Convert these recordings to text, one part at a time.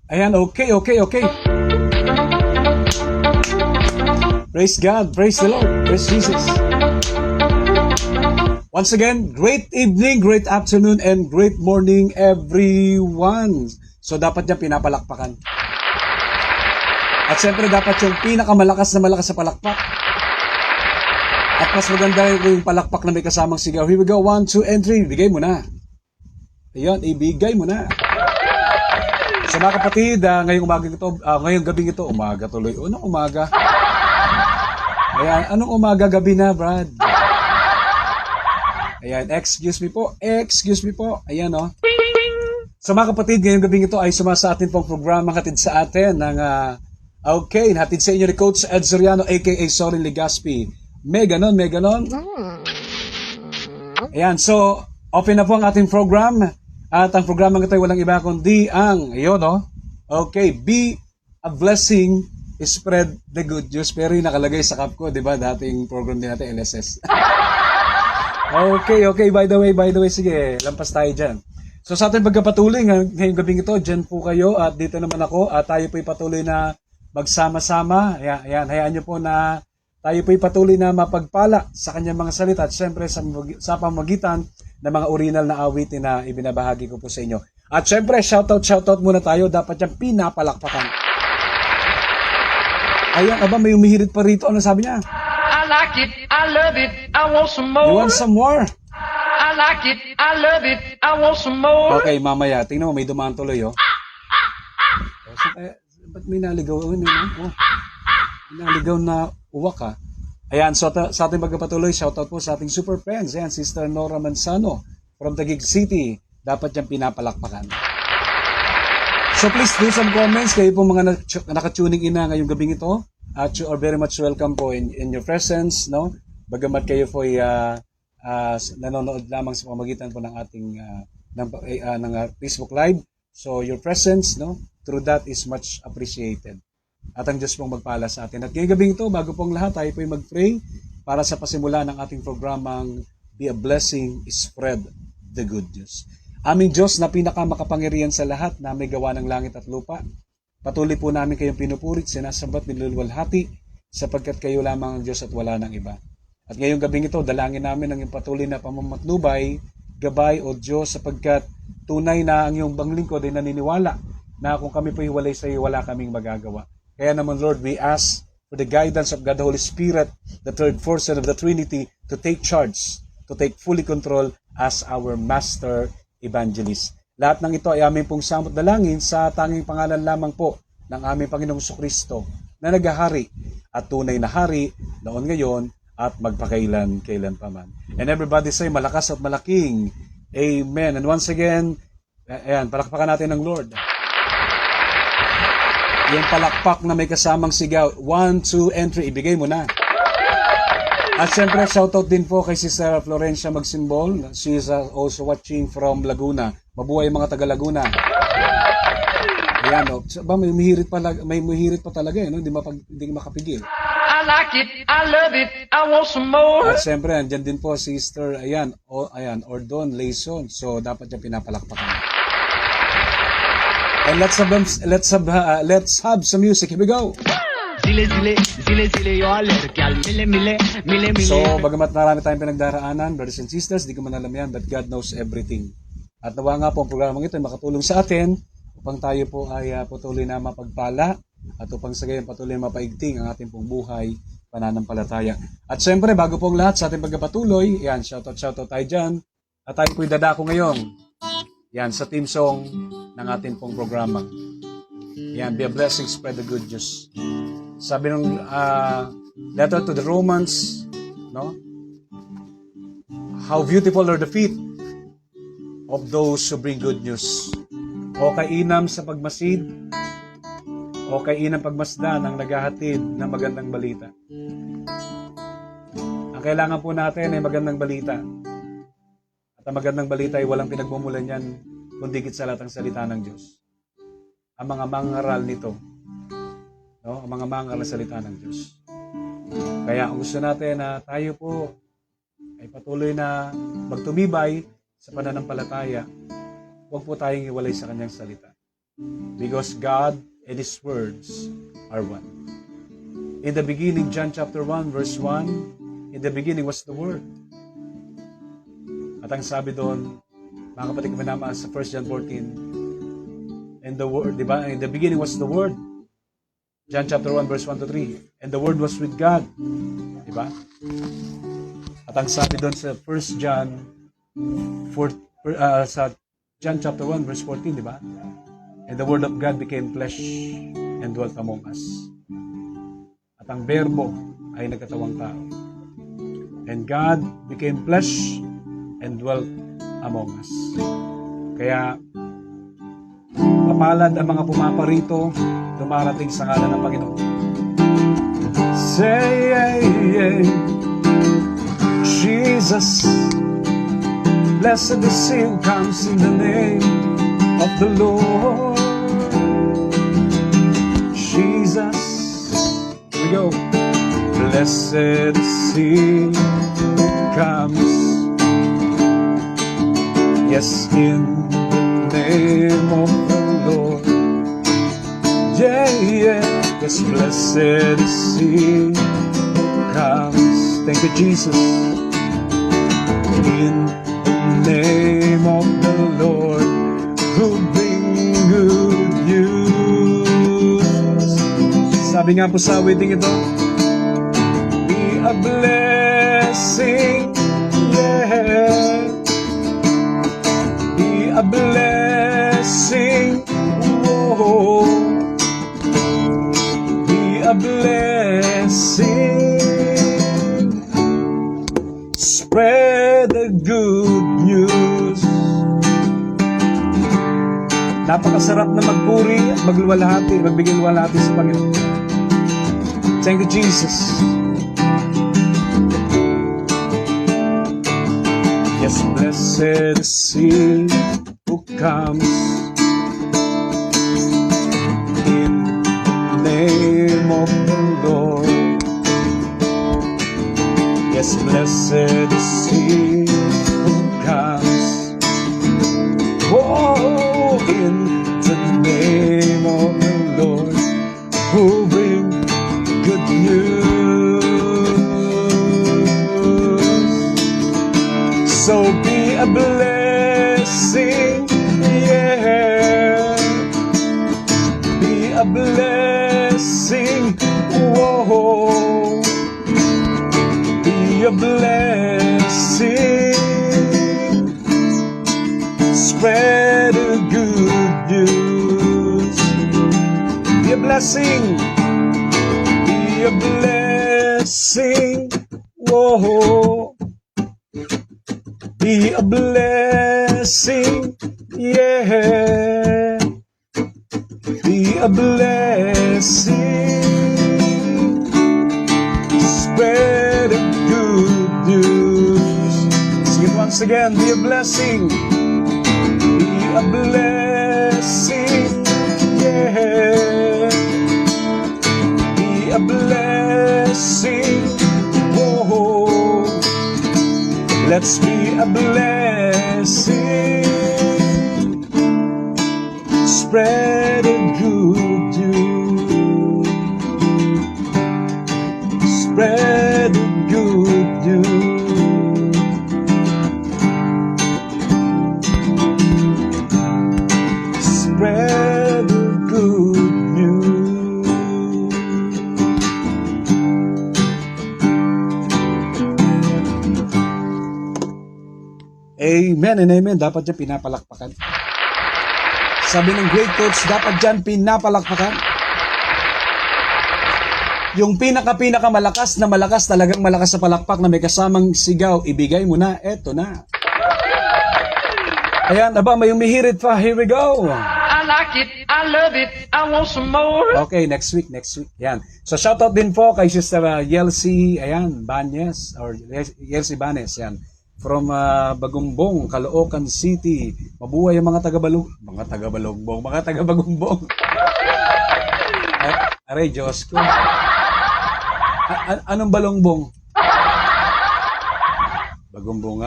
Ayan, okay. Praise God, praise the Lord, praise Jesus. Once again, great evening, great afternoon, and great morning, everyone. So, dapat niya pinapalakpakan. At syempre, dapat yung pinakamalakas na malakas sa palakpak. At mas maganda yung palakpak na may kasamang sigaw. Here we go, 1, 2, and 3. Ibigay mo na. Ayan, ibigay mo na. So mga kapatid, ngayong gabing ito, umaga tuloy. Anong umaga? Ayan, anong umaga, gabi na, Brad? Ayan, excuse me po. Ayan, oh. So mga kapatid, ngayong gabing ito ay sumasa atin pong programa hatid sa atin ng, hatid sa inyo ni Coach Ed Soriano, aka Sorin Legaspi. May ganon. Ayan, so, open na po ang ating program. At ang programa ito ay walang iba kundi ang, be a blessing, spread the good news. Pero yung nakalagay sa cup ko, di ba, dating program din natin, LSS. Okay, by the way, sige, lampas tayo dyan. So sa ating pagkapatuloy, ngayong gabing ito, dyan po kayo, at dito naman ako, at tayo po'y patuloy na magsama-sama. Ayan, hayaan nyo po na tayo po'y patuloy na mapagpala sa kanyang mga salita at syempre sa pamagitan ng mga original na awitin na ibinabahagi ko po sa inyo. At syempre, shoutout muna tayo. Dapat yung pinapalakpakan. Ayan, may umihirit pa rito. Ano sabi niya? I like it, I love it, I want some more. You want some more? I like it, I love it, I want some more. Okay, mamaya. Tingnan mo, may dumaan tuloy, oh. Ba't may naligaw? May naligaw na uwak, ha? Ayan, so sa ating pagpapatuloy, shoutout po sa ating super friends. Ayan, Sister Nora Manzano from Taguig City. Dapat niyang pinapalakpakan. So please do some comments. Kayo po mga nakatuning in na ngayong gabing ito. You are very much welcome po in your presence, no? Bagamat kayo po ay nanonood lamang sa pamamagitan po ng ating ng Facebook Live. So your presence, no? Through that is much appreciated. At ang Diyos pong magpala sa atin. At ngayong gabing ito, bago pong lahat, tayo po'y mag-pray para sa pasimula ng ating programang Be a Blessing, Spread the Good News. Aming Diyos na pinakamakapangyarihan sa lahat na may gawa ng langit at lupa, patuloy po namin kayong pinupurit, sinasambat, niluluwalhati, sapagkat kayo lamang ang Diyos at wala ng iba. At ngayong gabing ito, dalangin namin ang iyong patuloy na pamamatnubay, gabay o Diyos, sapagkat tunay na ang iyong banglingkod ay naniniwala na kung kami po'y hiwalay sa iyo, wala kaming magagawa. Kaya naman, Lord, we ask for the guidance of God the Holy Spirit, the third person of the Trinity, to take charge, to take fully control as our Master Evangelist. Lahat ng ito ay aming pong samot dalangin sa tanging pangalan lamang po ng aming Panginoong Kristo na naghahari at tunay na hari noon ngayon at magpakailan-kailan pa man. And everybody say, malakas at malaking Amen. And once again, ayan, palakpakan natin ng Lord. Yung palakpak na may kasamang sigaw. 1, 2, and 3. Ibigay mo na. At syempre, shoutout din po kay Sister Florencia Magsimbol. She is also watching from Laguna. Mabuhay mga taga Laguna. Ayan, no? May muhirit pa talaga, no? Hindi makapigil. I like it, I love it, I want some more. At syempre, andyan din po Sister, Ordon Layson. So, dapat niya pinapalakpakan. And let's have some music. Here we go. So, bagamat marami tayong pinagdaraanan, brothers and sisters, di ko man alam yan, but God knows everything. At nawa nga po ang programang ito ay makatulong sa atin upang tayo po ay patuloy na mapagpala at upang sa gayon patuloy na mapaigting ang ating pong buhay pananampalataya. At syempre, bago pong lahat sa ating pagpapatuloy, yan, shoutout tayo dyan. At tayo po'y dadako ngayon. Yan, sa team song ng ating pong programa. Yan, Be a Blessing, Spread the Good News. Sabi ng letter to the Romans, no? How beautiful are the feet of those who bring good news. O kainam sa pagmasid, o kainam pagmasdan ang naghahatid ng magandang balita. Ang kailangan po natin ay magandang balita. At ang magandang balita ay walang pinagmumulan yan kundi sa lahat ng salita ng Diyos. Ang mga mangaral nito, no? Ang mga mangaral na salita ng Diyos. Kaya ang gusto natin na tayo po ay patuloy na magtumibay sa pananampalataya, huwag po tayong iwalay sa kanyang salita. Because God and His words are one. In the beginning, John chapter 1, verse 1, in the beginning was the Word. At ang sabi doon, mga kapatid ko minamahal, sa 1 John 14, and the Word, di ba? In the beginning was the Word. John chapter 1, verse 1 to 3. And the Word was with God. Di ba? At ang sabi doon sa 1 John sa John chapter 1, verse 14, di ba? And the Word of God became flesh and dwelt among us. At ang Berbo ay nagkatawang tao. And God became flesh and dwelt among us. Kaya, mapalad ang mga pumaparito, dumarating sa ngalan ng Panginoon. Say, Jesus, blessed is He who comes in the name of the Lord. Jesus, here we go. Blessed is He who comes, yes, in the name of the Lord. Yeah, yes, blessed is He who comes. Thank you, Jesus. In the name of the Lord, who bring good news. Sabi nga po sa wedding ito, be a blessing, yeah. Be a blessing, whoa. Be a blessing. Spread the good news. Napakasarap na magpuri at magluwalhati, magbigay luwalhati sa Panginoon. Thank you, Jesus. Yes, blessed is He who comes in the name of the Lord. Yes, blessed is He who comes, oh, in the name of the Lord, who bring good news. So be a blessing, yeah. Be a blessing, whoa. Be a blessing. Spread the good news. Be a blessing. Be a blessing. Whoa. Be a blessing. Yeah. Be a blessing. Spread the good news. Sing it once again. Be a blessing. Be a blessing. Yeah. Be a blessing. Whoa. Let's be a blessing. Spread a good news. Spread a good news. Spread a good news. Amen and amen. Dapat dyan pinapalakpakan. Sabi ng great coach, dapat dyan pinapalakpakan. Yung pinaka malakas na malakas, talagang malakas sa palakpak na may kasamang sigaw, ibigay mo na, eto na. Ayan, aba, may umihirit pa. Here we go. I like it, I love it, I want some more. Okay, next week. Ayan. So, shoutout din po kay Sister Yelsi, ayan, Banes, or Yelsi Banes, ayan. From Bagumbong, Caloocan City. Mabuhay ang mga taga-Bagumbong. Aray, Diyos ko. Anong balongbong? Bagumbong.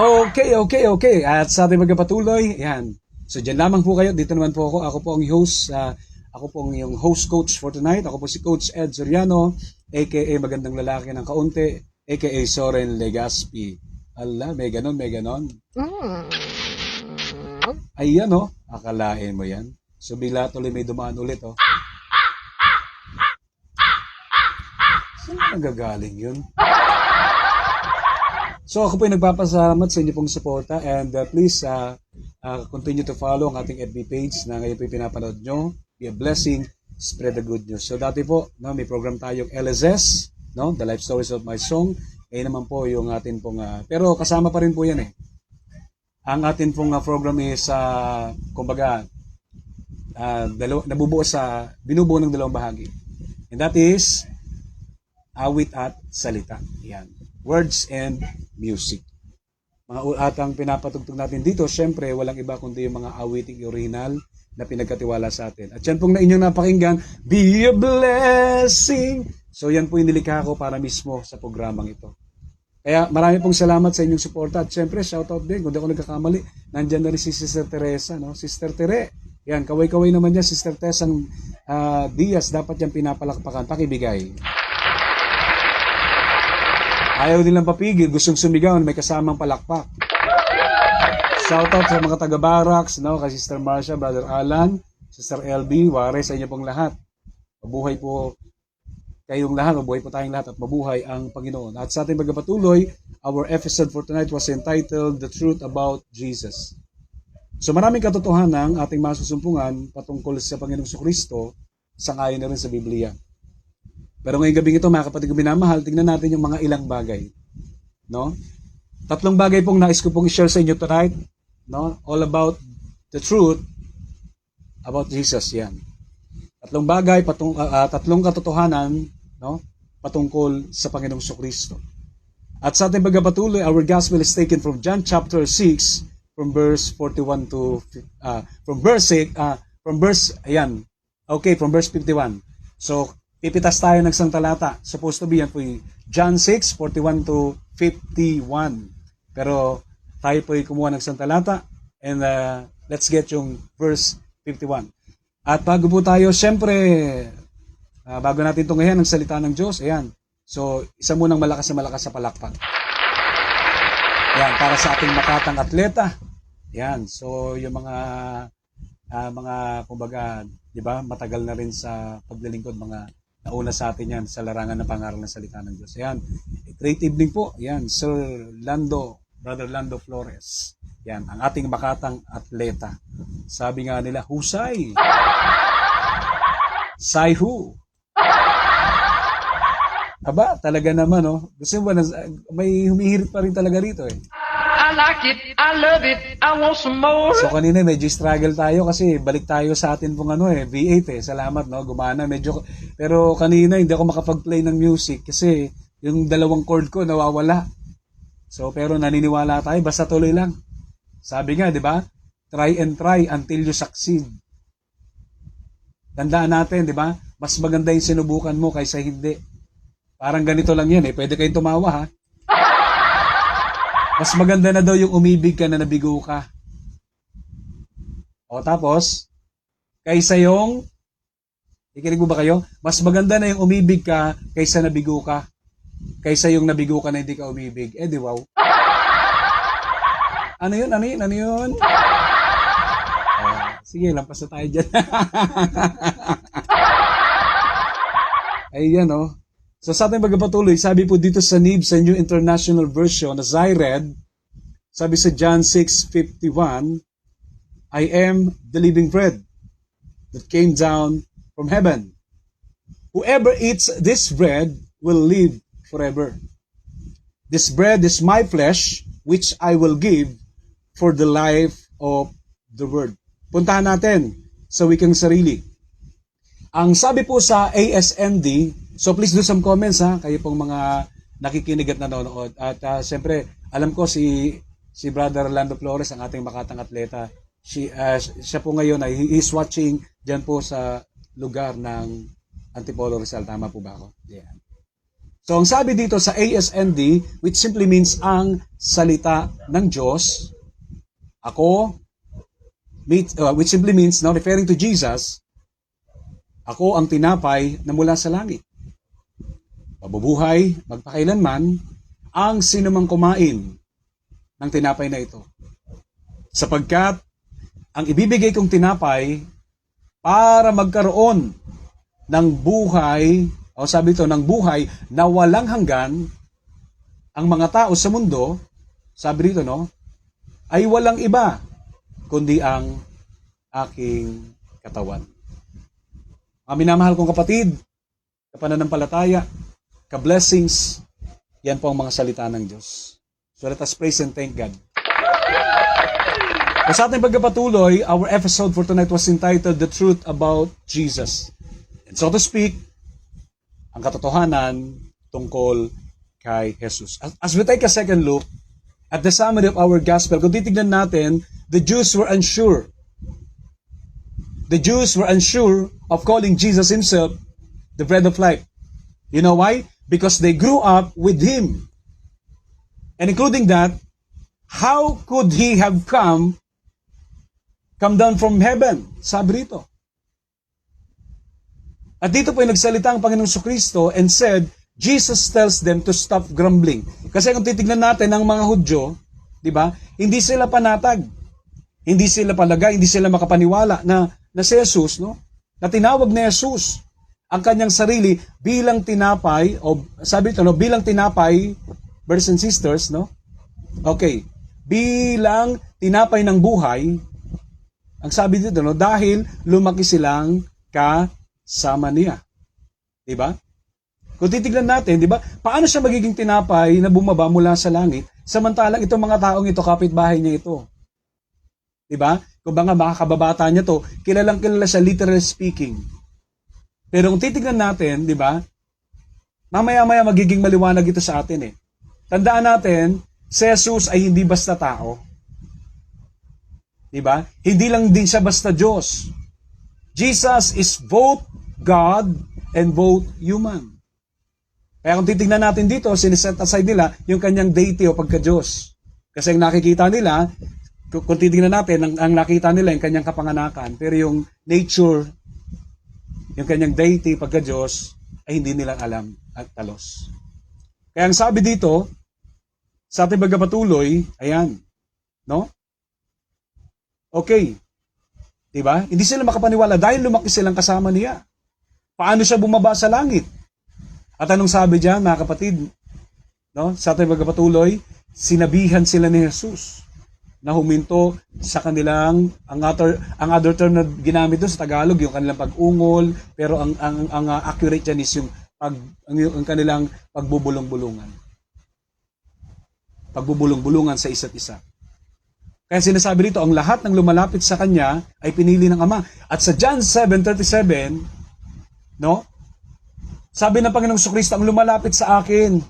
Okay. At sa ating magpatuloy, yan. So dyan lamang po kayo. Dito naman po ako. Ako po ang host. Ako po ang yung host coach for tonight. Ako po si Coach Ed Soriano, aka Magandang Lalaki ng Kaunti, aka Soren Legaspi. Ala, may ganon, may ganon. Ayan oh, akalain mo yan. So bigla tuloy may dumaan ulit oh. Saan nagagaling yun? So ako po ay nagpapasalamat sa inyo pong suporta and please continue to follow ang ating FB page na ngayon po pinapanood nyo. Be a blessing, spread the good news. So dati po, no, may program tayong LSS, no, The Life Stories of My Song. Ngayon naman po yung atin pong, pero kasama pa rin po yan eh. Ang atin pong program is, kumbaga, binubuo ng dalawang bahagi. And that is, awit at salita. Yan. Words and music. At ang pinapatugtog natin dito, syempre, walang iba kundi yung mga awiting original na pinagkatiwala sa atin. At yan pong na inyong napakinggan, Be a Blessing. So yan po yung nilikha ko para mismo sa programang ito. Kaya marami pong salamat sa inyong suporta. At syempre, shoutout din, kung di ako nagkakamali, nandyan na rin si Sister Teresa. No? Sister Tere, yan, kaway-kaway naman yan, Sister Tesang Diaz, dapat yan pinapalakpakan. Pakibigay. Ayaw nilang papigil, gustong sumigaw, may kasamang palakpak. Shoutout sa mga taga-barracks, no? Kay Sister Marcia, Brother Alan, Sister LB, wari sa inyo pong lahat. Mabuhay po kayong lahat, mabuhay po tayong lahat at mabuhay ang Panginoon. At sa ating pagpapatuloy, our episode for tonight was entitled The Truth About Jesus. So maraming katotohanan ang ating masusumpungan patungkol sa Panginoong Kristo, sangayon na rin sa Biblia. Pero ngayong gabi ito, mga kapatid ko minamahal, tingnan natin yung mga ilang bagay. No? 3 bagay pong nais ko pong i-share sa inyo tonight. No? All about the truth about Jesus. Yan. 3 bagay, 3 katotohanan, no? Patungkol sa Panginoong Kristo. At sa ating pagpapatuloy, our gospel is taken from John chapter 6, from verse 41 to, from verse 51. So, pipitas tayo ng isang talata. Supposed to be yan po yung John 6, 41 to 51. Pero tayo po yung kumuha ng isang talata and let's get yung verse 51. At bago po tayo, syempre, bago natin tunghayan ang salita ng Diyos, ayan. So, isa munang malakas sa palakpak. Ayan, para sa ating makatang atleta. Ayan, so yung mga kumbaga, di ba, matagal na rin sa paglilingkod, mga nauna sa atin yan sa larangan ng pangaral ng salita ng Diyos. Ayan. Great evening po. Ayan. Sir Lando, Brother Lando Flores. Ayan. Ang ating makatang atleta. Sabi nga nila, husay. Sayhu. Aba, talaga naman, oh. Gusto mo ba, may humihirit pa rin talaga rito, eh. I like it, I love it, I want some more. So kanina medyo struggle tayo kasi balik tayo sa atin pong V8 eh. Salamat, no, gumana medyo. Pero kanina hindi ako makapag-play ng music kasi yung 2 chord ko nawawala. So pero naniniwala tayo, basta tuloy lang. Sabi nga, 'di ba? Try and try until you succeed. Tandaan natin, 'di ba? Mas maganda yung sinubukan mo kaysa hindi. Parang ganito lang 'yan eh. Pwede kayong tumawa, ha. Mas maganda na daw yung umibig ka na nabigo ka. O tapos, kaysa yung, ikinig mo ba kayo? Mas maganda na yung umibig ka kaysa nabigo ka. Kaysa yung nabigo ka na hindi ka umibig. Eh di wow. Ano yun? Sige, lampas na tayo dyan. Ayan o. So sa ating pagpapatuloy, sabi po dito sa NIV, sa New International Version, as I read, sabi sa John 6:51, I am the living bread that came down from heaven. Whoever eats this bread will live forever. This bread is my flesh, which I will give for the life of the world. Puntahan natin sa wikang sarili. Ang sabi po sa ASND, so please do some comments, ha, kayo pong mga nakikinig at nanonood. At siyempre, alam ko si Brother Lando Flores, ang ating makatang atleta, siya po ngayon ay he is watching dyan po sa lugar ng Antipolo Rizal. Tama po ba ako? Yeah. So ang sabi dito sa ASND, which simply means ang salita ng Diyos, ako, which simply means, now referring to Jesus, ako ang tinapay na mula sa langit. Mabubuhay, magpakailanman, ang sinumang kumain ng tinapay na ito. Sapagkat, ang ibibigay kong tinapay para magkaroon ng buhay, o sabi ito, ng buhay na walang hanggan, ang mga tao sa mundo, sabi rito, no, ay walang iba, kundi ang aking katawan. Mga minamahal kong kapatid, kapananampalataya, ka-blessings, yan po ang mga salita ng Diyos. So let us praise and thank God. Sa ating pagpapatuloy, our episode for tonight was entitled The Truth About Jesus. And so to speak, ang katotohanan tungkol kay Jesus. As we take a second look at the summary of our gospel, kung titignan natin, the Jews were unsure. The Jews were unsure of calling Jesus himself the bread of life. You know why? Because they grew up with him. And including that, how could he have come down from heaven? Sabi rito. At dito po yung nagsalita ang Panginoong Jesucristo and said, Jesus tells them to stop grumbling. Kasi kung titignan natin ang mga Hudyo, di ba? Hindi sila panatag. Hindi sila palagay, hindi sila makapaniwala na si Jesus, no? Na tinawag ni Jesus ang kanyang sarili bilang tinapay, o sabi ito, no, bilang tinapay, brothers and sisters, no? Okay, bilang tinapay ng buhay, ang sabi dito, no, dahil lumaki silang kasama niya. Diba? Kung titignan natin, diba, paano siya magiging tinapay na bumaba mula sa langit, samantalang itong mga taong ito, kapitbahay niya ito. Diba? Kung ba nga makakababata niya to, kilalang kilala siya literally speaking. Pero kung titignan natin, diba, mamaya-maya magiging maliwanag ito sa atin eh. Tandaan natin, si Jesus ay hindi basta tao. Diba? Hindi lang din siya basta Diyos. Jesus is both God and both human. Kaya kung titignan natin dito, siniset aside nila yung kanyang deity o pagka-Diyos. Kasi ang nakikita nila, kung titignan natin, ang nakita nila yung kanyang kapanganakan. Pero yung nature, yung kanyang deity, pagka-Diyos, ay hindi nila alam at talos. Kaya ang sabi dito, sa ating pagpapatuloy, ayan, no? Okay. Diba? Hindi sila makapaniwala dahil lumaki silang kasama niya. Paano siya bumaba sa langit? At anong sabi diyan, mga kapatid? No? Sa ating pagpapatuloy, sinabihan sila ni Jesus na huminto sa kanilang, ang other term na ginamit doon sa Tagalog, yung kanilang pag-ungol, pero ang accurate dyan is yung kanilang pagbubulong-bulungan. Pagbubulong-bulungan sa isa't isa. Kaya sinasabi rito, ang lahat ng lumalapit sa kanya ay pinili ng Ama. At sa John 7:37, no? Sabi ng Panginoong Jesucristo, ang lumalapit sa akin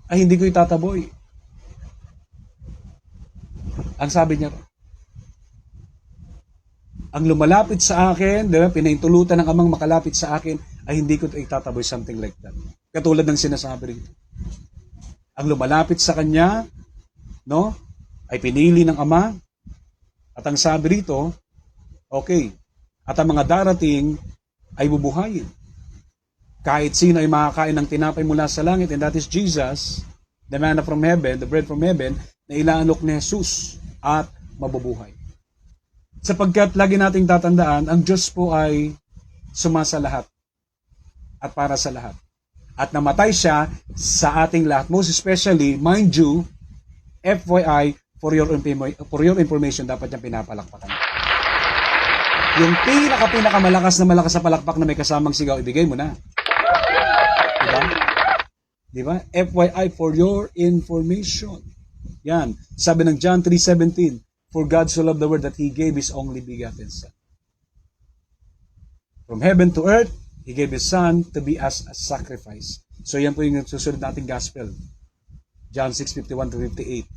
ay hindi ko itataboy. Ang sabi niya, ang lumalapit sa akin, diba, pinaintulutan ng Amang makalapit sa akin, ay hindi ko itataboy, something like that. Katulad ng sinasabi rito. Ang lumalapit sa kanya, no, ay pinili ng Ama, at ang sabi rito, okay, at ang mga darating ay bubuhayin. Kahit sino ay makakain ng tinapay mula sa langit, and that is Jesus, the manna from heaven, the bread from heaven, na ilaanok ni Jesus at mabubuhay. Sapagkat lagi nating tatandaan, ang Diyos po ay sumasa lahat at para sa lahat. At namatay siya sa ating lahat. Most especially, mind you, FYI, for your information, dapat niyang pinapalakpakan. Yung pinakamalakas na palakpak na may kasamang sigaw, ibigay mo na. Diba? Diba? FYI, for your information. Yan. Sabi ng John 3:17, for God so loved the world that He gave His only begotten Son. From heaven to earth, He gave His Son to be as a sacrifice. So yan po yung susunod nating gospel. John 6:51-58.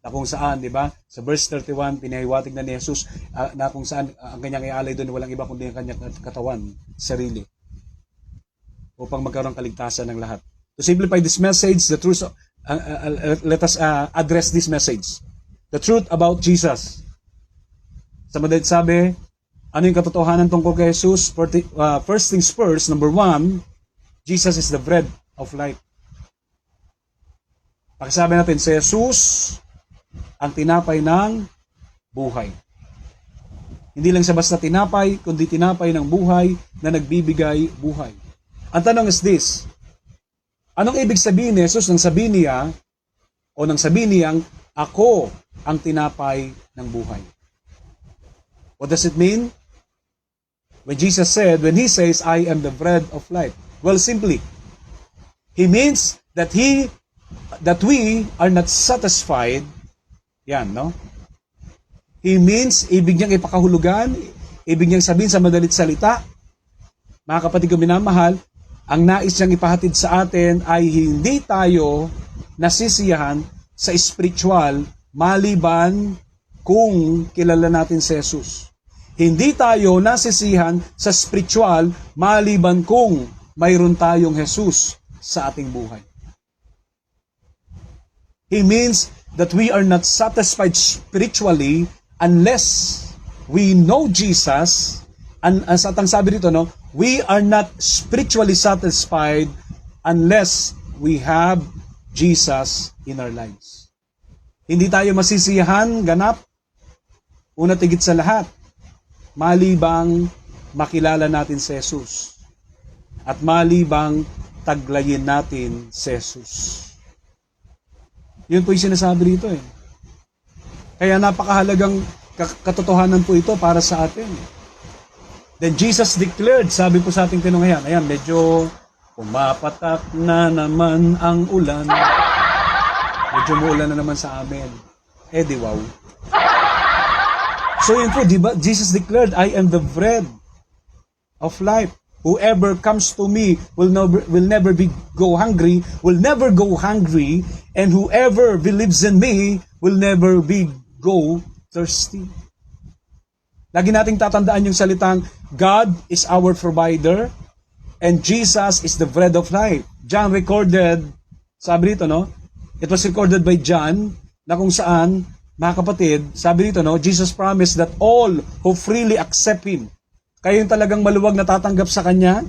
Na kung saan, di ba, sa verse 31, pinahiwatig na ni Jesus na kung saan ang kanyang ialay doon, walang iba kundi ang kanyang katawan, sarili, upang magkaroon kaligtasan ng lahat. To simplify this message, the truth, let us address this message. The truth about Jesus. Sa madalit sabi, ano yung katotohanan tungkol kay Jesus? First things first, number one, Jesus is the bread of life. Pakisabi natin, si Jesus ang tinapay ng buhay. Hindi lang siya basta tinapay, kundi tinapay ng buhay na nagbibigay buhay. Ang tanong is this, anong ibig sabihin ni Jesus nang sabihin niya, o nang sabihin niyang, ako ang tinapay ng buhay? What does it mean? When He says, I am the bread of life. Well, simply, He means that we are not satisfied. Yan, no? He means, ibig niyang ipakahulugan, ibig niyang sabihin sa madalit salita, mga kapatid ko minamahal, ang nais niyang ipahatid sa atin ay hindi tayo nasisiyahan sa spiritual maliban kung kilala natin si Jesus. Hindi tayo nasisiyahan sa spiritual maliban kung mayroon tayong Jesus sa ating buhay. He means that we are not satisfied spiritually unless we know Jesus. And as atang sabi dito, no, we are not spiritually satisfied unless we have Jesus in our lives. Hindi tayo masisiyahan, ganap, una tigit sa lahat, malibang makilala natin si Jesus. At malibang taglayin natin si Jesus. Yun po yung sinasabi dito eh. Kaya napakahalagang katotohanan po ito para sa atin. Then Jesus declared, sabi po sa ating tinunghayan, ayan, medyo pumapatak na naman ang ulan. Medyo muulan na naman sa amin. Di wow. So yun po, diba? Jesus declared, I am the bread of life. Whoever comes to me will never go hungry, and whoever believes in me will never go thirsty. Lagi nating tatandaan yung salitang, God is our provider, and Jesus is the bread of life. John recorded, sabi rito, no? It was recorded by John, na kung saan, mga kapatid, sabi rito, no? Jesus promised that all who freely accept Him, kayo yung talagang maluwag na tatanggap sa Kanya,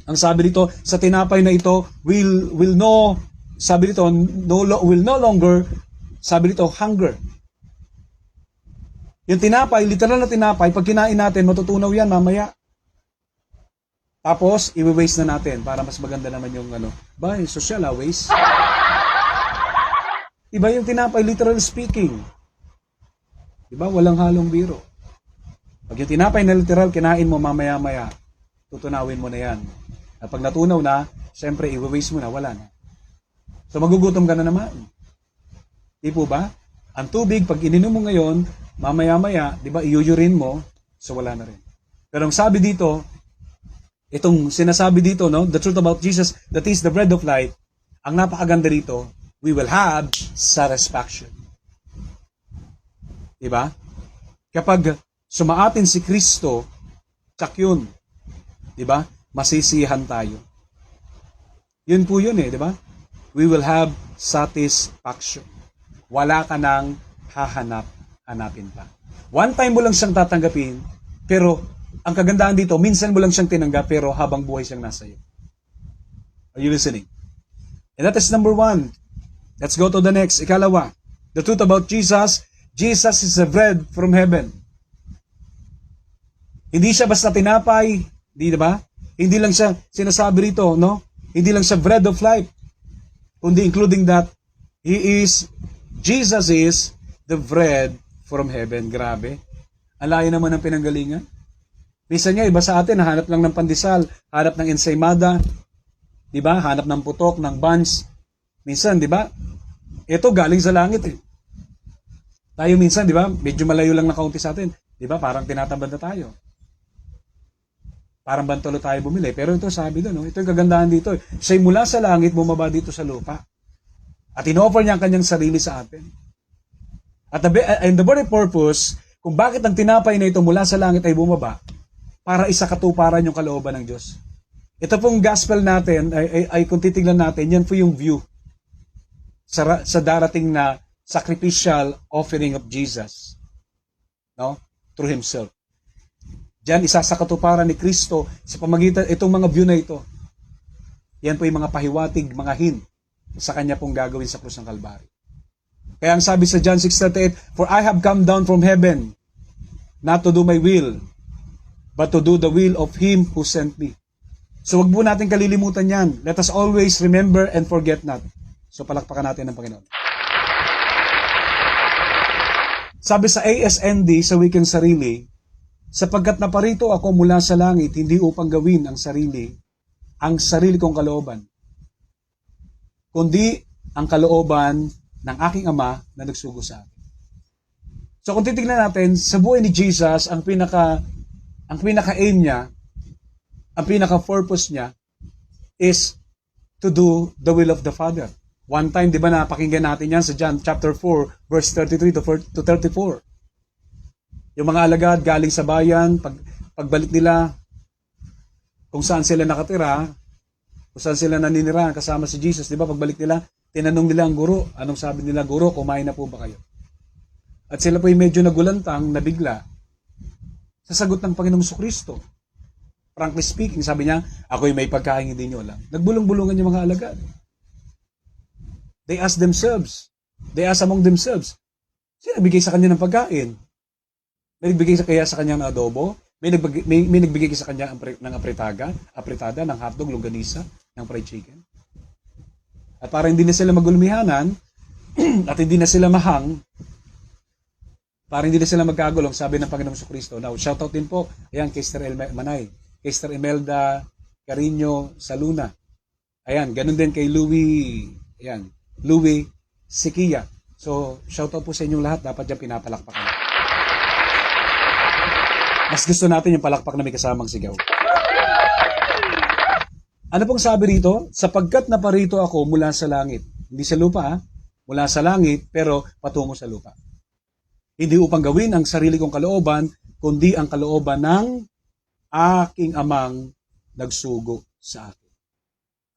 ang sabi dito, sa tinapay na ito, will no longer, sabi dito, hunger. Yung tinapay, literal na tinapay, pag kinain natin, matutunaw yan mamaya. Tapos, i-waste na natin para mas maganda naman yung social waste. Iba yung tinapay, literal speaking. Diba? Walang halong biro. Pag yung tinapay na literal, kinain mo mamaya-maya, tutunawin mo na yan. At pag natunaw na, syempre, i-waste mo na, wala na. So, magugutom ka na naman. Di po ba? Ang tubig, pag ininom mo ngayon, mamaya-maya, di ba, iuyurin mo, so wala na rin. Pero ang sabi dito, itong sinasabi dito, no, the truth about Jesus, that is the bread of life, ang napakaganda dito, we will have satisfaction. Di ba? Kapag sumaatin si Kristo, tsak yun. Di ba? Masisiyahan tayo. Yun po yun di ba? We will have satisfaction. Wala ka nang hanapin pa. One time mo lang siyang tatanggapin, pero ang kagandahan dito, minsan mo lang siyang tinanggap, pero habang buhay siyang nasa iyo. Are you listening? And that is number one. Let's go to the next. Ikalawa, the truth about Jesus, Jesus is the bread from heaven. Hindi siya basta tinapay, di ba? Hindi lang siya sinasabi rito, no? Hindi lang siya bread of life. Kundi including that, Jesus is the bread from heaven. Grabe. Ang layo naman ng pinanggalingan. Minsan nga, iba sa atin, hanap lang ng pandesal, hanap ng ensaymada, di ba? Hanap ng putok, ng buns. Minsan, di ba? Ito galing sa langit Tayo minsan, di ba? Medyo malayo lang na kaunti sa atin. Di ba? Parang tinatamad na tayo. Parang bantolo tayo bumili. Pero ito, sabi doon, ito yung kagandahan dito. Siya'y mula sa langit, bumaba dito sa lupa. At inoffer niya ang kanyang sarili sa atin. At the very purpose, kung bakit ang tinapay na ito mula sa langit ay bumaba, para isakatuparan yung kalooban ng Diyos. Ito pong gospel natin, ay kung titignan natin, yan po yung view sa darating na sacrificial offering of Jesus. No? through Himself. Diyan, isa sa katuparan ni Kristo sa pamagitan itong mga view na ito. Yan po yung mga pahiwatig, mga hint sa Kanya pong gagawin sa krus ng Kalbaryo. Kaya ang sabi sa John 6:38, "For I have come down from heaven, not to do my will, but to do the will of Him who sent me." So wag po natin kalilimutan yan. Let us always remember and forget not. So palakpakan natin ng Panginoon. Sabi sa ASND, sa Wikang Sarili, "Sapagkat naparito ako mula sa langit, hindi upang gawin ang sarili kong kalooban, kundi ang kalooban ng aking Ama na nagsugo sa akin." So kung titignan natin, sa buhay ni Jesus, ang pinaka-aim niya, ang pinaka-purpose niya is to do the will of the Father. One time, di ba, napakinggan natin yan sa John chapter 4, verse 33 to 34. Yung mga alagad galing sa bayan, pagbalik nila, kung saan sila nakatira, kung saan sila naninirahan kasama si Jesus, di ba, pagbalik nila, tinanong nila ang guro. Anong sabi nila, "Guro, kumain na po ba kayo?" At sila po ay medyo nagulantang, nabigla, sa sagot ng Panginoong Jesucristo. Frankly speaking, sabi niya, "Ako'y may pagkain, hindi nyo alam." Nagbulong-bulungan yung mga alagad. They asked among themselves, sino nagbigay sa kanya ng pagkain? May nagbigay kaya sa kanya ng adobo? May nagbigay sa kanya ng apritada, ng hotdog, longganisa, ng fried chicken? At para hindi na sila magulumihanan, at hindi na sila para hindi na sila magkagulong, sabi ng Panginoong Jesucristo. Now, shoutout din po, ayan, kay Sister Manay, kay Sister Imelda Carino Saluna. Ayan, ganun din kay Louie Sikia. So, shoutout po sa inyong lahat, dapat dyan pinapalakpakan. Mas gusto natin yung palakpak na may kasamang sigaw. Ano pong sabi rito? "Sapagkat naparito ako mula sa langit." Hindi sa lupa, mula sa langit, pero patungo sa lupa. "Hindi upang gawin ang sarili kong kalooban, kundi ang kalooban ng aking Amang nagsugo sa akin."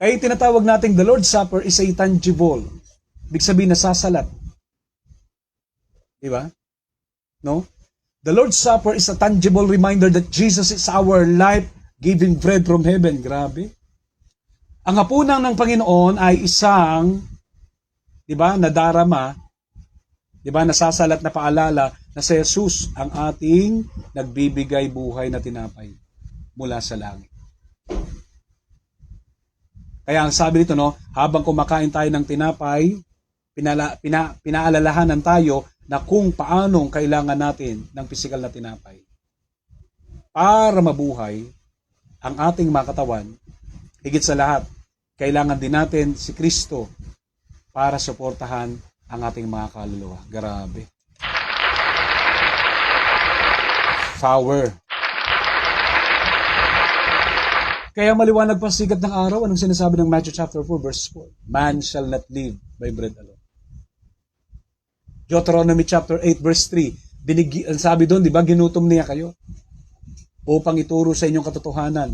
Kaya tinatawag nating the Lord's Supper is a tangible. Ibig sabihin, nasasalat. Diba? No? The Lord's Supper is a tangible reminder that Jesus is our life-giving bread from heaven. Grabe. Ang hapunan ng Panginoon ay isang, nadarama, nasasalat na paalala na si Jesus ang ating nagbibigay buhay na tinapay mula sa langit. Kaya ang sabi nito, habang kumakain tayo ng tinapay, pinaalalahanan tayo na kung paanong kailangan natin ng pisikal na tinapay. Para mabuhay ang ating mga katawan, higit sa lahat, kailangan din natin si Kristo para suportahan ang ating mga kaluluwa. Grabe. Power. Kaya maliwanag pa sikat ng araw, anong sinasabi ng Matthew chapter 4, verse 4? "Man shall not live by bread alone." Deuteronomy chapter 8, verse 3, ang sabi doon, ginutom niya kayo upang ituro sa inyong katotohanan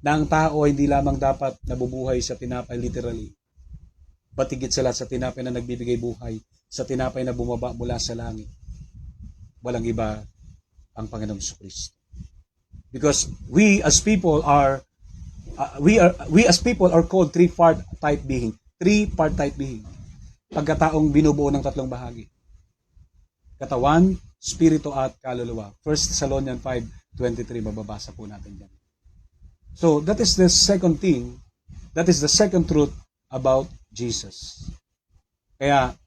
na ang tao ay hindi lamang dapat nabubuhay sa tinapay literally, but higit sa lahat sa tinapay na nagbibigay buhay, sa tinapay na bumaba mula sa langit. Walang iba ang Panginoong Jesucristo. Because we as people are called three-part type being. Three-part type being. Pagkataong binubuo ng tatlong bahagi. Katawan, spirito at kaluluwa. 1 Thessalonians 5:23, mababasa po natin yan. So, that is the second thing, that is the second truth about Jesus. Kaya,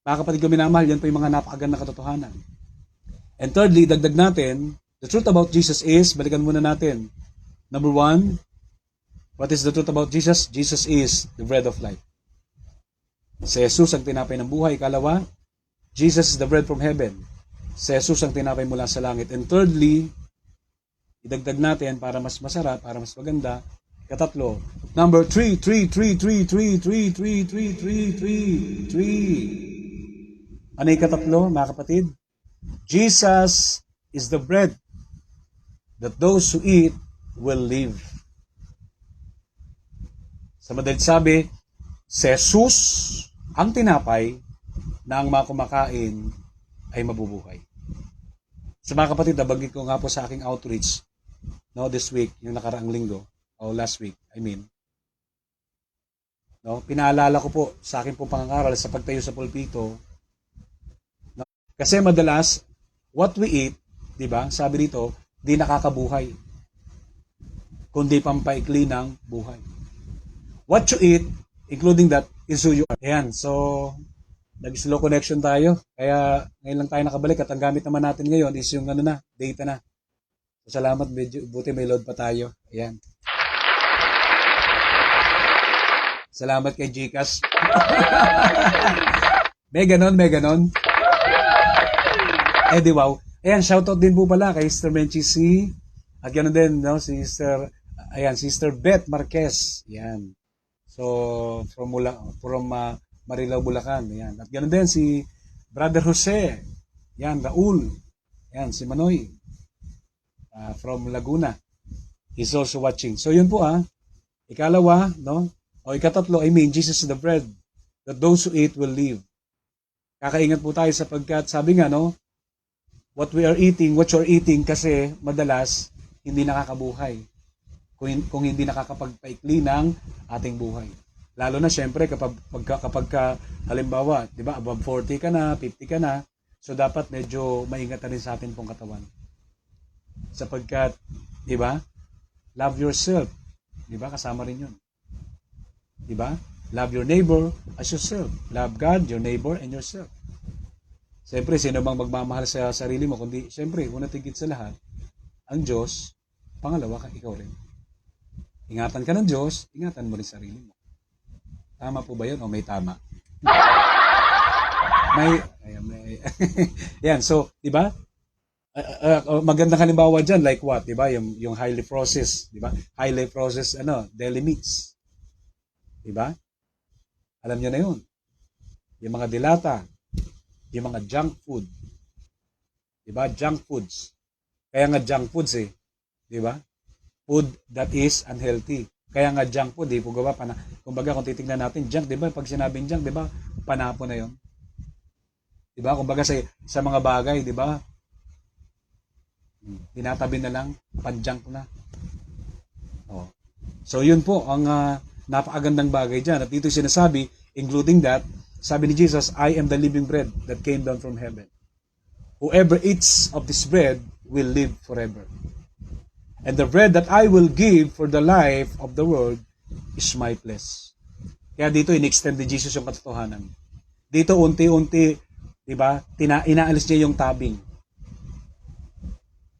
mga kapatid ko minamahal, yan po yung mga napakagandang katotohanan. And thirdly, dagdag natin, the truth about Jesus is, balikan muna natin. Number 1, what is the truth about Jesus? Jesus is the bread of life. Si Jesus ang tinapay ng buhay. Ikalawa, Jesus is the bread from heaven. Si Jesus ang tinapay mula sa langit. And thirdly, idagdag natin para mas masarap, para mas maganda. Katatlo, number 3. Ano yung katatlo, mga kapatid? Jesus is the bread that those who eat will live. Sa madalit sabi, si Jesus ang tinapay na ang mga kumakain ay mabubuhay. Sa mga kapatid, nabanggit ko nga po sa aking outreach, no, this week, yung nakaraang linggo, o last week, I mean, no, pinaalala ko po sa akin po pangangaral sa pagtayo sa pulpito, no, kasi madalas, what we eat, di ba, sabi dito, di nakakabuhay, kundi pampaikli ng buhay. What you eat, including that, is who you are. Ayan, so, nag-slow connection tayo. Kaya ngayon lang tayo nakabalik at ang gamit naman natin ngayon is yung ano na, data na. So, salamat, medyo, buti may load pa tayo. Ayan. Salamat kay Gcash. May ganon. Eh di wow. Ayan, shoutout din po pala kay Sister Menchi C. At ganoon din, no, si Sister Beth Marquez. Ayan. So, from Marilao, Bulacan. Yan. At ganoon din si Brother Jose. Yan, Raul. Yan, si Manoy. From Laguna. He's also watching. So, yun po Ikalawa, no? O ikatatlo, Jesus is the bread that those who eat will live. Kakaingat po tayo sapagkat sabi nga, no? What you are eating kasi madalas hindi nakakabuhay. Kung hindi nakakapagpaikli ng ating buhay. Lalo na syempre kapag halimbawa, 'di ba, above 40 ka na, 50 ka na, so dapat medyo maingat na rin sa atin pong katawan. Sapagkat, 'di ba? Love yourself. 'Di ba? Kasama rin 'yun. 'Di ba? Love your neighbor as yourself. Love God, your neighbor, and yourself. Siyempre, sino bang magmamahal sa sarili mo kundi siyempre, una tigit sa lahat, ang Diyos, pangalawa ka ikaw rin. Ingatan ka ng Diyos, ingatan mo rin sarili mo. Tama po ba yun? O may tama? Yan, so, di ba? Magandang halimbawa dyan, like what? Di ba? Yung highly processed, di ba? Highly processed, deli meats. Di ba? Alam nyo na yun. Yung mga dilata, yung mga junk food. Di ba? Junk foods. Kaya nga junk foods Di ba? Food that is unhealthy. Kaya nga junk food, po gawa kumbaga kung titingnan natin, junk, 'di ba? Pag sinabing junk, 'di ba? Panapo na 'yon. 'Di ba? Kumbaga sa mga bagay, 'di ba? Tinatabi na lang, pan-junk na. Oh. So 'yun po ang napakagandang bagay diyan. At dito sinasabi, including that, sabi ni Jesus, I am the living bread that came down from heaven. Whoever eats of this bread will live forever. And the bread that I will give for the life of the world is my flesh. Kaya dito in-extend ni Jesus yung katotohanan. Dito unti-unti, 'di ba? Inaalis niya yung tabing.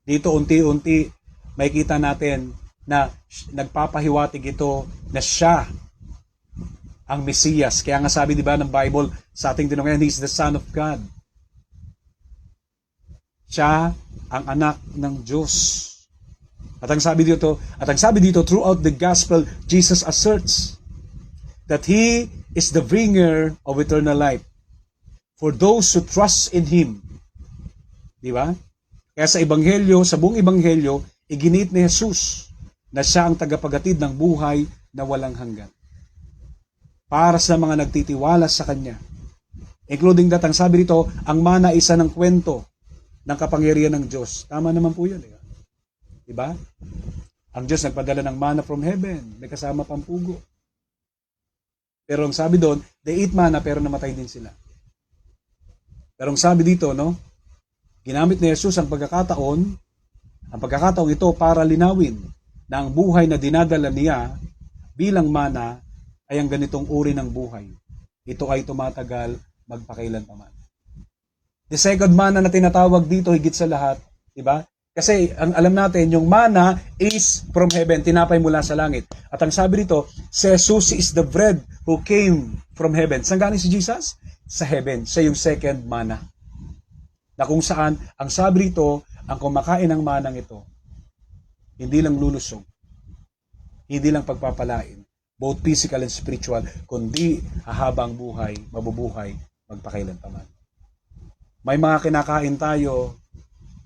Dito unti-unti makikita natin na nagpapahiwatig ito na siya ang Mesiyas. Kaya nga sabi 'di ba ng Bible sa ating tinungayan, He is the Son of God. Siya ang anak ng Diyos. At ang sabi dito throughout the gospel, Jesus asserts that He is the bringer of eternal life for those who trust in Him. Di ba? Kaya sa ebanghelyo, sa buong ebanghelyo, iginit ni Jesus na siya ang tagapaghatid ng buhay na walang hanggan. Para sa mga nagtitiwala sa Kanya. Including that, ang sabi dito, ang mana isa ng kwento ng kapangyarihan ng Diyos. Tama naman po yun. Diba? Ang Diyos nagpadala ng manna from heaven. May kasama pang pugo. Pero ang sabi doon, they eat manna pero namatay din sila. Pero ang sabi dito, ginamit ni Jesus ang pagkakataong ito para linawin na ang buhay na dinadala niya bilang mana ay ang ganitong uri ng buhay. Ito ay tumatagal magpakailanpaman. The second manna na tinatawag dito higit sa lahat, diba? Kasi ang alam natin, yung manna is from heaven, tinapay mula sa langit. At ang sabi dito, si Jesus is the bread who came from heaven. Saan galing si Jesus? Sa heaven. Siya yung second manna. Na kung saan, ang sabi dito, ang kumakain ng manang ito, hindi lang lulusog, hindi lang pagpapalain, both physical and spiritual, kundi hahabang buhay, mabubuhay, magpakailanpaman. May mga kinakain tayo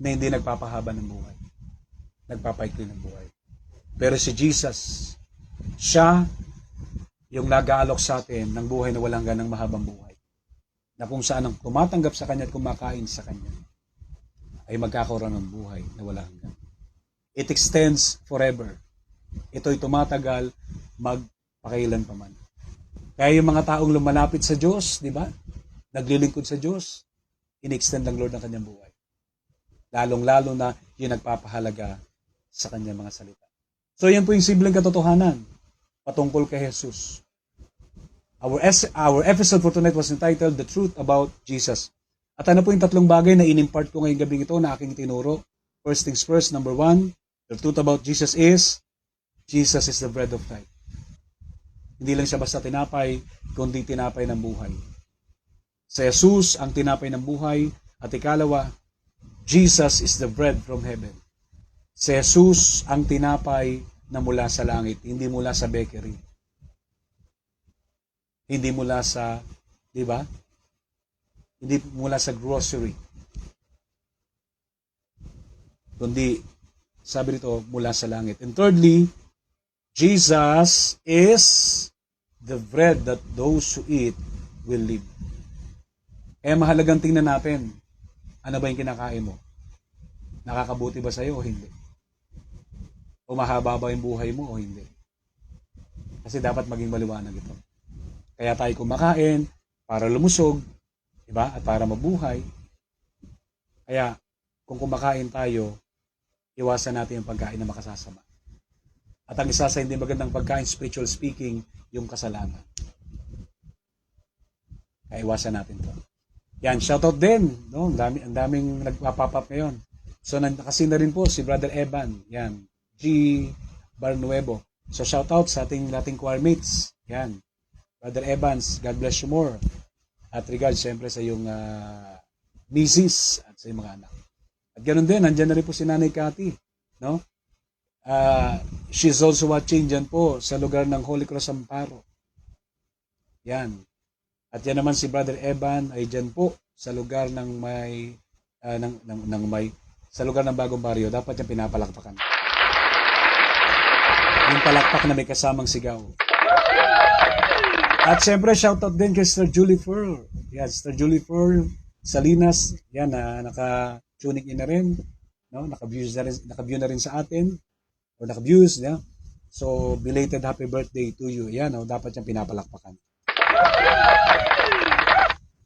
na hindi nagpapahaba ng buhay. Nagpapaikli ng buhay. Pero si Jesus, siya yung nag-aalok sa atin ng buhay na walang ganang mahabang buhay. Na kung saan ang tumatanggap sa Kanya at kumakain sa Kanya ay magkakaroon ng buhay na wala hanggan. It extends forever. Ito'y tumatagal magpakailan pa man. Kaya yung mga taong lumalapit sa Diyos, di ba? Naglilingkod sa Diyos, in-extend ng Lord ang kanyang buhay. Lalong-lalo na yung nagpapahalaga sa kanyang mga salita. So yan po yung simpleng katotohanan patungkol kay Jesus. Our episode for tonight was entitled The Truth About Jesus. At ano po yung tatlong bagay na in-impart ko ngayong gabi ito na aking tinuro? First things first, number 1, the truth about Jesus is the bread of life. Hindi lang siya basta tinapay, kundi tinapay ng buhay. Sa Jesus ang tinapay ng buhay. At ikalawa, Jesus is the bread from heaven. Sa Jesus ang tinapay na mula sa langit, hindi mula sa bakery. Hindi mula sa, di ba? Hindi mula sa grocery. Kundi, sabi nito, mula sa langit. And thirdly, Jesus is the bread that those who eat will live. Kaya mahalagang tingnan natin, ano ba yung kinakain mo? Nakakabuti ba sa'yo o hindi? O mahaba ba yung buhay mo o hindi? Kasi dapat maging maliwanag ito. Kaya tayo kumakain para lumusog, diba? At para mabuhay. Kaya kung kumakain tayo, iwasan natin yung pagkain na makasasama. At ang isa sa hindi magandang pagkain, spiritual speaking, yung kasalanan. Kaya iwasan natin ito. Yan, shoutout din. No? Ang daming nagpapop up ngayon. So, nakasi na rin po si Brother Evan. Yan. G. Barnuevo. So, shoutout sa ating choir mates. Yan. Brother Evans, God bless you more. At regards, siyempre, sa iyong misis at sa iyong mga anak. At ganoon din, nandiyan na rin po si Nanay Cathy. No? She's also watching dyan po sa lugar ng Holy Cross Amparo. Yan. At yan naman si Brother Evan ay dyan po sa lugar ng may sa lugar ng Bagong Baryo. Dapat yung pinapalakpakan. Yung palakpak na may kasamang sigaw. At siyempre shoutout din kay Sister Julie Fur. Yan, Sister Julie Fur Salinas. Yan, naka-tunic niya na rin. No? Naka-view na rin sa atin. O naka-views. Yeah? So, belated happy birthday to you. Yan, dapat yung pinapalakpakan.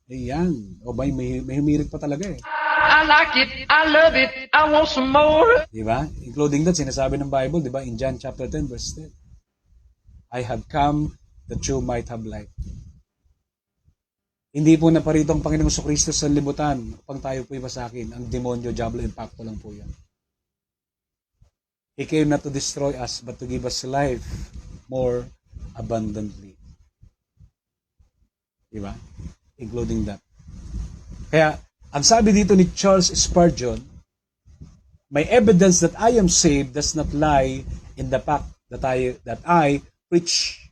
Ayan. O may humirit pa talaga eh. I like it, I love it, I want some more. Diba? Including that, sinasabi ng Bible, diba? In John chapter 10, verse 10. I have come that you might have life. Hindi po naparito ang Panginoong Kristo sa libutan upang tayo po iwasakin. Ang demonyo, diablo, impacto lang po yan. He came not to destroy us, but to give us life more abundantly. Diba? Including that. Kaya, ang sabi dito ni Charles Spurgeon, my evidence that I am saved does not lie in the fact that I preach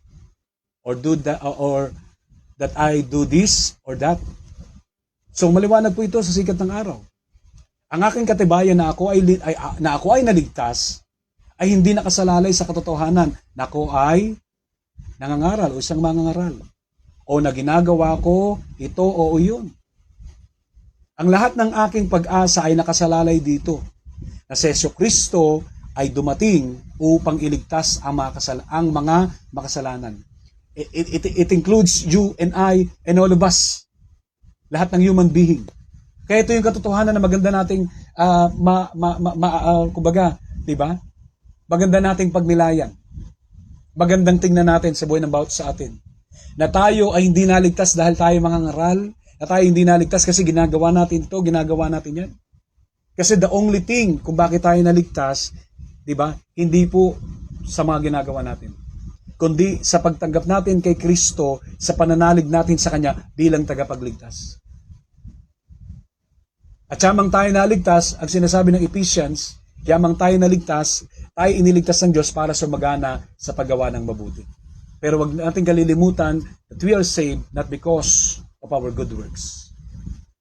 or do that or that I do this or that. So maliwanag po ito sa sikat ng araw. Ang aking katibayan na ako ay naligtas ay hindi nakasalalay sa katotohanan na ako ay nangangaral o isang mangangaral o na ginagawa ko ito o yun. Ang lahat ng aking pag-asa ay nakasalalay dito na si Jesucristo ay dumating upang iligtas ang mga makasalanan. It includes you and I and all of us. Lahat ng human being. Kaya ito yung katotohanan na maganda nating kumbaga, di ba? Maganda nating pagnilayan. Magandang tingnan natin sa buhay ng bawat sa atin. Na tayo ay hindi naligtas dahil tayo mangangaral, na tayo hindi naligtas kasi ginagawa natin ito, ginagawa natin yan. Kasi the only thing kung bakit tayo naligtas, di ba? Hindi po sa mga ginagawa natin. Kundi sa pagtanggap natin kay Kristo, sa pananalig natin sa Kanya bilang tagapagligtas. At yamang tayo naligtas, ang sinasabi ng Ephesians, yamang tayo naligtas, tayo iniligtas ng Diyos para sumagana sa paggawa ng mabuti. Pero wag natin kalilimutan that we are saved not because of our good works.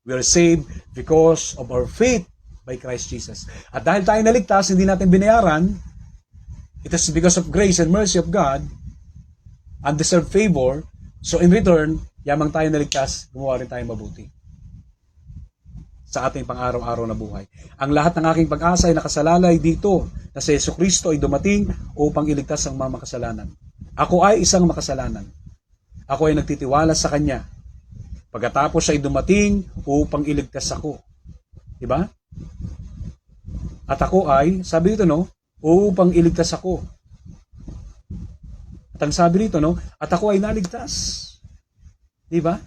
We are saved because of our faith by Christ Jesus. At dahil tayo naligtas, hindi natin binayaran, it is because of grace and mercy of God, undeserved favor, so in return, yamang tayo naligtas, gumawa rin tayo mabuti. sa ating pang-araw-araw na buhay. Ang lahat ng aking pag-asa ay nakasalalay dito na si Jesucristo ay dumating upang iligtas ang mga makasalanan. Ako ay isang makasalanan. Ako ay nagtitiwala sa Kanya. Pagkatapos ay dumating upang iligtas ako. Diba? At ako ay, sabi dito no, upang iligtas ako. At ang sabi dito no, at ako ay naligtas. Diba?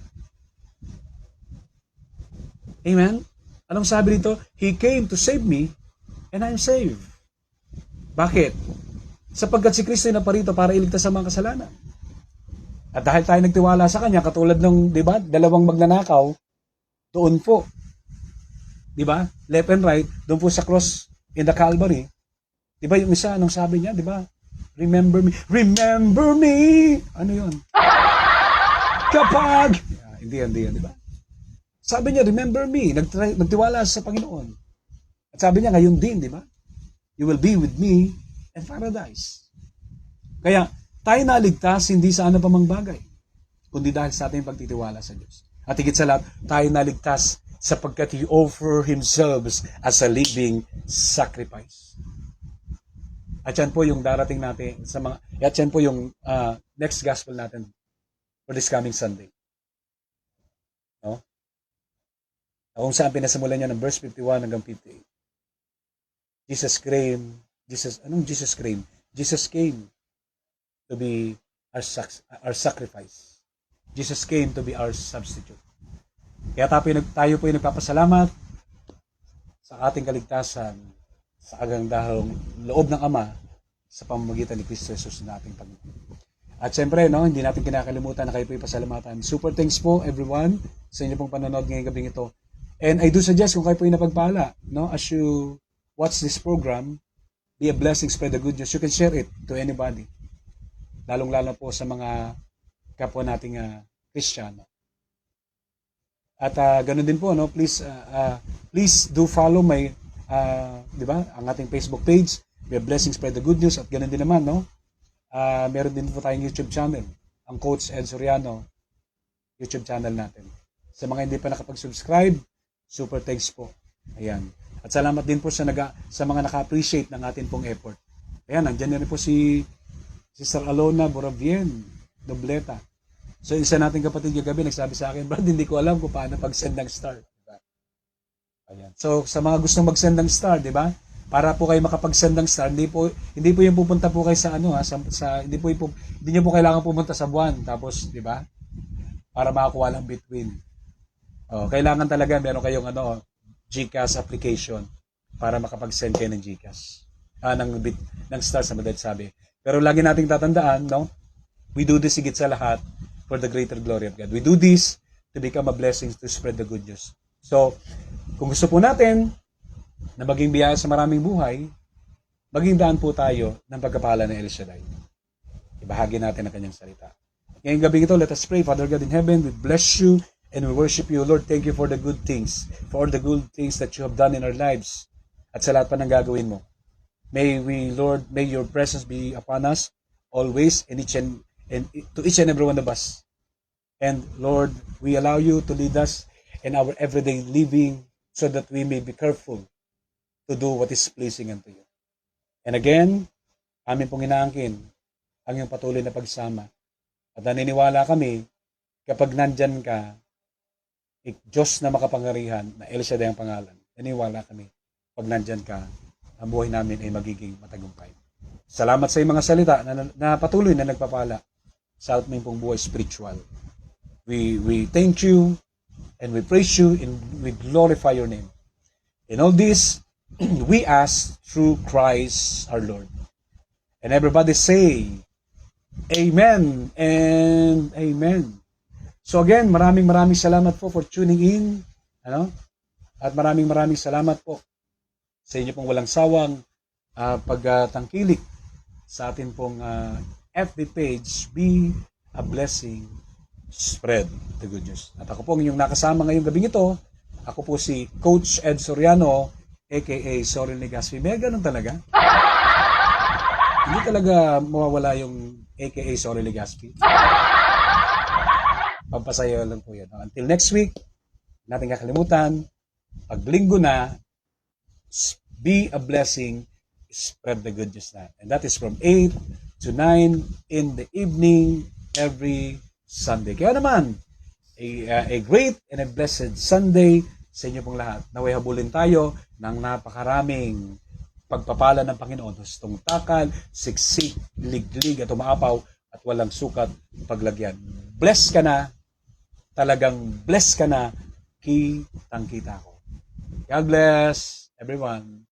Amen? Anong sabi dito? He came to save me and I'm saved. Bakit? Sapagkat si Kristo ay naparito para iligtas ang mga kasalanan. At dahil tayo nagtiwala sa Kanya, katulad ng, di ba, dalawang magnanakaw, doon po, di ba, left and right, doon po sa cross in the Calvary. Di ba yung isa, anong sabi niya, di ba? Remember me. Remember me! Ano yun? Kapag! Hindi yan, di ba? Sabi niya, remember me. Nagtiwala sa Panginoon. At sabi niya, ngayon din, di ba? You will be with me in paradise. Kaya, tayo naligtas hindi sa ano pa mang bagay, kundi dahil sa ating pagtitiwala sa Diyos. At higit sa lahat, tayo naligtas sapagkat He offer Himself as a living sacrifice. At yan po yung darating natin sa mga, at yan po yung next gospel natin for this coming Sunday. No? Kung saan pinasimulan niya ng verse 51 hanggang 58. Jesus came to be our sacrifice. Jesus came to be our substitute. Kaya tayo po ay nagpapasalamat sa ating kaligtasan sa agandahang loob ng Ama sa pamamagitan ni Kristo Jesus na ating Panginoon. At syempre, no, hindi natin kinakalimutan na kayo po ipasalamatan. Super thanks po everyone sa inyo pong panonood ngayong gabing ito. And I do suggest kung kayo po ay napagpala, no, as you watch this program, be a blessing, spread the good news. You can share it to anybody. Lalong-lalo po sa mga kapwa nating Kristiyano. At ganun din po, no, please do follow my di ba, ang ating Facebook page, Be a Blessing, Spread the Good News. At ganun din naman, no, meron din po tayong YouTube channel, ang Coach Ed Soriano YouTube channel natin. Sa mga hindi pa nakapag-subscribe, super thanks po. Ayan. At salamat din po sa mga naka-appreciate ng atin pong effort. Ayan, nandiyan na rin po si Sister Alona Boravien Dobleta. So, isa nating kapatid kagabi nagsabi sa akin, Brad, hindi ko alam kung paano pag-send ng star. Diba? Ayan. So, sa mga gustong mag-send ng star, di ba? Para po kayo makapag-send ng star, hindi po yung pupunta po kayo sa hindi niyo po kailangan pumunta sa buwan. Tapos, di ba? Para makakuha lang between. Kailangan talaga meron kayong GCash application para makapag-send kayo ng GCash. Ng star sa madalit sabi. Pero lagi nating tatandaan, no? We do this higit sa lahat for the greater glory of God. We do this to become a blessing to spread the good news. So, kung gusto po natin na maging biyaya sa maraming buhay, maging daan po tayo ng pagkapala ng El Shaddai. Ibahagi natin ang kanyang salita. Ngayong gabi ito, let us pray. Father God in heaven, we bless you and we worship you. Lord, thank you for the good things, for all the good things that you have done in our lives at sa lahat pa ng gagawin mo. May your presence be upon us always and to each and every one of us. And Lord, we allow you to lead us in our everyday living so that we may be careful to do what is pleasing unto you. And again, amin pong inaangkin ang iyong patuloy na pagsama. At naniniwala kami, kapag nandyan ka, Diyos na makapangyarihan, na El Shaddai ang pangalan, naniniwala kami, pag nandyan ka, ang buhay namin ay magiging matagumpay. Salamat sa iyong mga salita na patuloy na nagpapala sa ating pong buhay spiritual. We thank you and we praise you and we glorify your name. In all this, we ask through Christ our Lord. And everybody say, Amen and Amen. So again, maraming salamat po for tuning in. At maraming salamat po sa inyo pong walang sawang pagtangkilik sa atin pong FB page, Be a Blessing, Spread the Good News. At ako pong inyong nakasama ngayong gabing ito, ako po si Coach Ed Soriano, aka Sorry Legaspi. May ganun talaga. Hindi talaga mawawala yung aka Sorry Legaspi. Pampasayo lang po yan. Until next week, natin kakalimutan, Pag linggo na, be a blessing, spread the good news na. And that is from 8 to 9 in the evening every Sunday. Kaya naman, a great and a blessed Sunday sa inyo pong lahat. Naway habulin tayo ng napakaraming pagpapala ng Panginoon. Hustong takal, siksik, liglig at umaapaw at walang sukat paglagyan. Bless ka na, talagang bless ka na, kitang-kita ko. God bless everyone.